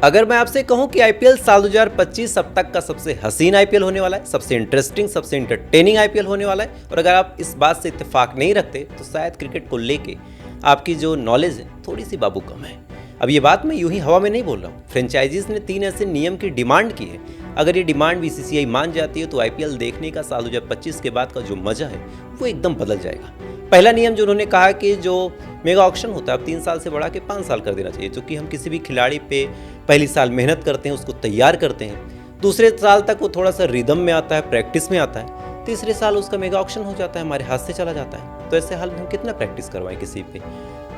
अगर मैं आपसे कहूं कि आईपीएल साल 2025 अब तक का सबसे हसीन आईपीएल होने वाला है, सबसे इंटरेस्टिंग, सबसे इंटरटेनिंग आईपीएल होने वाला है, और अगर आप इस बात से इत्तेफाक नहीं रखते तो शायद क्रिकेट को लेके आपकी जो नॉलेज है थोड़ी सी बाबू कम है। अब ये बात मैं यूं ही हवा में नहीं बोल रहा हूँ। फ्रेंचाइजीज ने 3 ऐसे नियम की डिमांड की है। अगर ये डिमांड बीसीसीआई मान जाती है तो आईपीएल देखने का साल 2025 के बाद का जो मजा है वो एकदम बदल जाएगा। पहला नियम जो उन्होंने कहा कि जो मेगा ऑक्शन होता है अब 3 साल से बढ़ा के 5 साल कर देना चाहिए, क्योंकि हम किसी भी खिलाड़ी पे पहली साल मेहनत करते हैं, उसको तैयार करते हैं, दूसरे साल तक वो थोड़ा सा रिदम में आता है, प्रैक्टिस में आता है, तीसरे साल उसका मेगा ऑक्शन हो जाता है, हमारे हाथ से चला जाता है। तो ऐसे हाल में हम कितना प्रैक्टिस करवाएं किसी पे।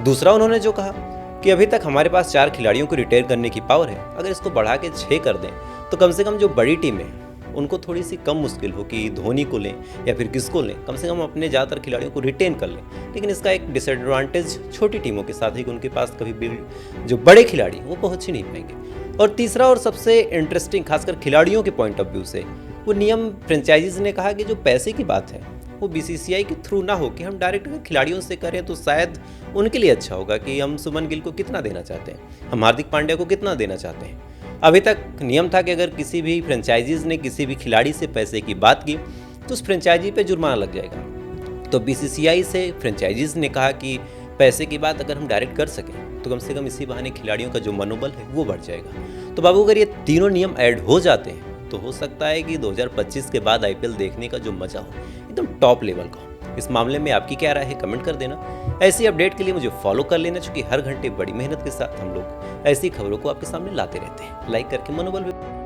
दूसरा उन्होंने जो कहा कि अभी तक हमारे पास 4 खिलाड़ियों को रिटायर करने की पावर है, अगर इसको बढ़ा के 6 कर दें तो कम से कम जो बड़ी टीम है उनको थोड़ी सी कम मुश्किल हो कि धोनी को लें या फिर किसको लें, कम से कम अपने ज़्यादातर खिलाड़ियों को रिटेन कर लें। लेकिन इसका एक डिसएडवांटेज छोटी टीमों के साथ है कि उनके पास कभी जो बड़े खिलाड़ी वो पहुंच ही नहीं पाएंगे। और तीसरा और सबसे इंटरेस्टिंग, खासकर खिलाड़ियों के पॉइंट ऑफ व्यू से, वो नियम फ्रेंचाइजीज ने कहा कि जो पैसे की बात है वो बीसीसीआई के थ्रू ना हो, कि हम डायरेक्ट अगर खिलाड़ियों से करें तो शायद उनके लिए अच्छा होगा कि हम सुमन गिल को कितना देना चाहते हैं, हम हार्दिक पांड्या को कितना देना चाहते हैं। अभी तक नियम था कि अगर किसी भी फ्रेंचाइजीज ने किसी भी खिलाड़ी से पैसे की बात की तो उस फ्रेंचाइजी पे जुर्माना लग जाएगा। तो बीसीसीआई से फ्रेंचाइजीज ने कहा कि पैसे की बात अगर हम डायरेक्ट कर सकें तो कम से कम इसी बहाने खिलाड़ियों का जो मनोबल है वो बढ़ जाएगा। तो बाबू, अगर ये तीनों नियम ऐड हो जाते हैं तो हो सकता है कि 2025 के बाद आईपीएल देखने का जो मजा हो एकदम टॉप लेवल का हो। इस मामले में आपकी क्या राय है, कमेंट कर देना। ऐसी अपडेट के लिए मुझे फॉलो कर लेना, क्योंकि हर घंटे बड़ी मेहनत के साथ हम लोग ऐसी खबरों को आपके सामने लाते रहते हैं। लाइक करके मनोबल